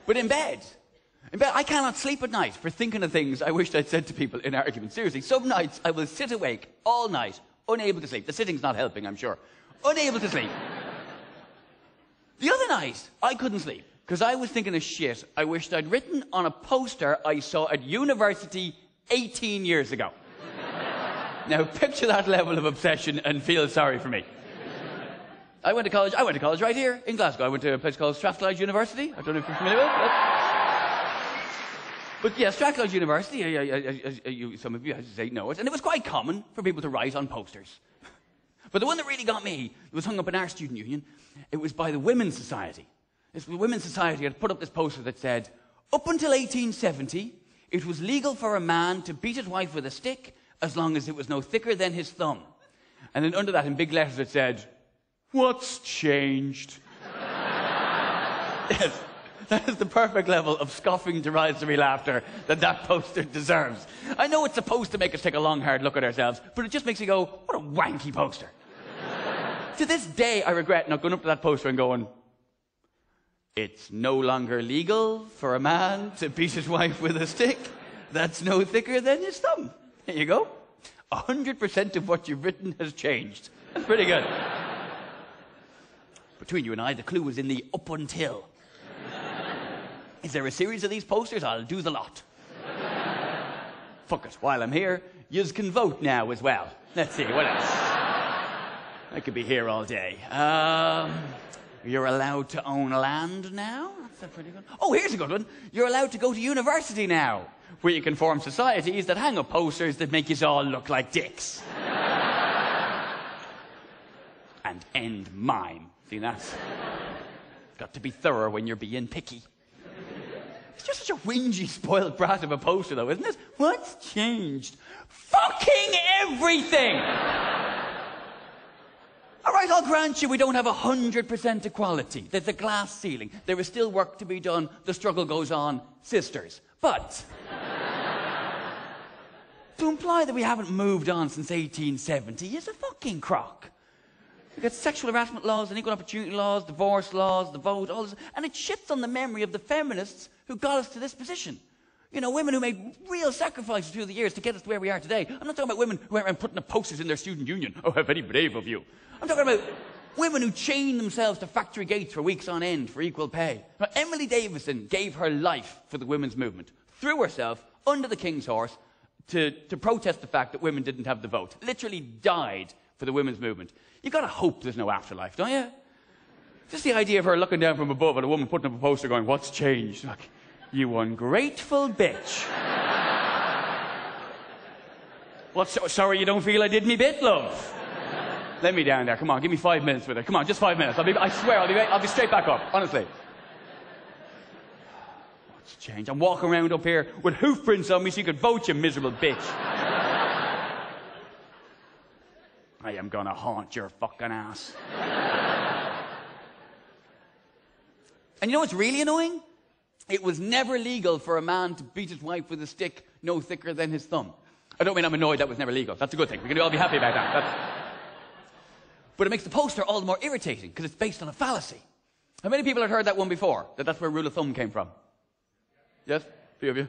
But in bed, I cannot sleep at night for thinking of things I wished I'd said to people in arguments. Seriously, some nights I will sit awake all night, unable to sleep. The sitting's not helping, I'm sure. Unable to sleep. The other night, I couldn't sleep because I was thinking of shit I wished I'd written on a poster I saw at university 18 years ago. Now, picture that level of obsession and feel sorry for me. I went to college right here in Glasgow. I went to a place called Strathclyde University. I don't know if you're familiar with it. But yeah, Strathclyde University, some of you, as you say, know it. And it was quite common for people to write on posters. But the one that really got me, it was hung up in our student union. It was by the Women's Society. The Women's Society had put up this poster that said, up until 1870, it was legal for a man to beat his wife with a stick as long as it was no thicker than his thumb. And then under that, in big letters, it said, what's changed? Yes, that is the perfect level of scoffing, derisory laughter that poster deserves. I know it's supposed to make us take a long, hard look at ourselves, but it just makes you go, what a wanky poster. To this day, I regret not going up to that poster and going, it's no longer legal for a man to beat his wife with a stick that's no thicker than his thumb. There you go. 100% of what you've written has changed. That's pretty good. Between you and I, the clue was in the up until. Is there a series of these posters? I'll do the lot. Fuck it. While I'm here, yous can vote now as well. Let's see, what else? I could be here all day. You're allowed to own land now? That's a pretty good. Oh, here's a good one. You're allowed to go to university now, where you can form societies that hang up posters that make you all look like dicks. And end mime. See, that's got to be thorough when you're being picky. It's just such a whingy, spoiled brat of a poster, though, isn't it? What's changed? Fucking everything! All right, I'll grant you we don't have 100% equality. There's a glass ceiling. There is still work to be done. The struggle goes on. Sisters. But to imply that we haven't moved on since 1870 is a fucking crock. We've got sexual harassment laws and equal opportunity laws, divorce laws, the vote, all this, and it shits on the memory of the feminists who got us to this position. You know, women who made real sacrifices through the years to get us to where we are today. I'm not talking about women who went around putting up posters in their student union. Oh, how very brave of you. I'm talking about women who chained themselves to factory gates for weeks on end for equal pay. Now, Emily Davison gave her life for the women's movement, threw herself under the king's horse to protest the fact that women didn't have the vote. Literally died for the women's movement. You've got to hope there's no afterlife, don't you? Just the idea of her looking down from above at a woman putting up a poster going, what's changed? Like, you ungrateful bitch. What, sorry you don't feel I did me bit, love? Let me down there. Come on, give me 5 minutes with her. Come on, just 5 minutes. I swear, I'll be straight back up, honestly. What's changed? I'm walking around up here with hoof prints on me so you could vote, you miserable bitch. I am gonna haunt your fucking ass. And you know what's really annoying? It was never legal for a man to beat his wife with a stick no thicker than his thumb. I don't mean I'm annoyed that was never legal. That's a good thing. We can all be happy about that. But it makes the poster all the more irritating because it's based on a fallacy. How many people have heard that one before? That's where rule of thumb came from? Yes? A few of you?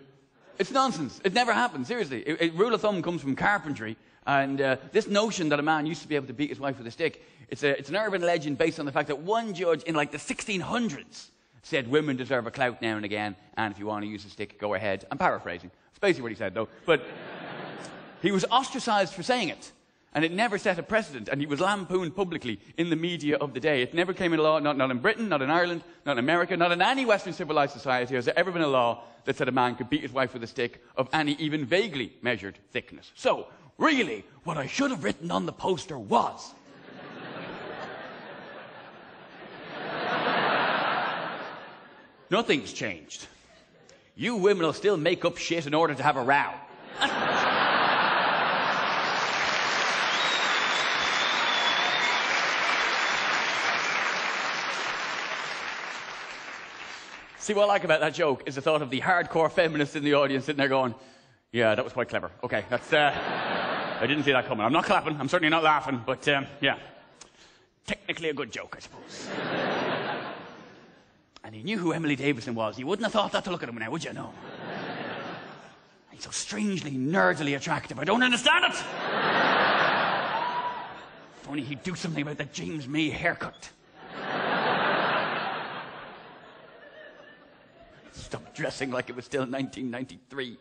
It's nonsense. It never happened, seriously. Rule of thumb comes from carpentry. And this notion that a man used to be able to beat his wife with a stick, it's an urban legend based on the fact that one judge in like the 1600s said women deserve a clout now and again, and if you want to use a stick, go ahead. I'm paraphrasing. It's basically what he said, though. But he was ostracized for saying it, and it never set a precedent, and he was lampooned publicly in the media of the day. It never came into law, not in Britain, not in Ireland, not in America, not in any Western civilized society has there ever been a law that said a man could beat his wife with a stick of any even vaguely measured thickness. So, really, what I should have written on the poster was... Nothing's changed. You women will still make up shit in order to have a row. See, what I like about that joke is the thought of the hardcore feminists in the audience sitting there going, yeah, that was quite clever. Okay, that's... I didn't see that coming. I'm not clapping. I'm certainly not laughing. But, yeah. Technically a good joke, I suppose. And he knew who Emily Davison was. You wouldn't have thought that to look at him now, would you? No. He's so strangely, nerdily attractive. I don't understand it. If only he'd do something about that James May haircut. Stop dressing like it was still 1993.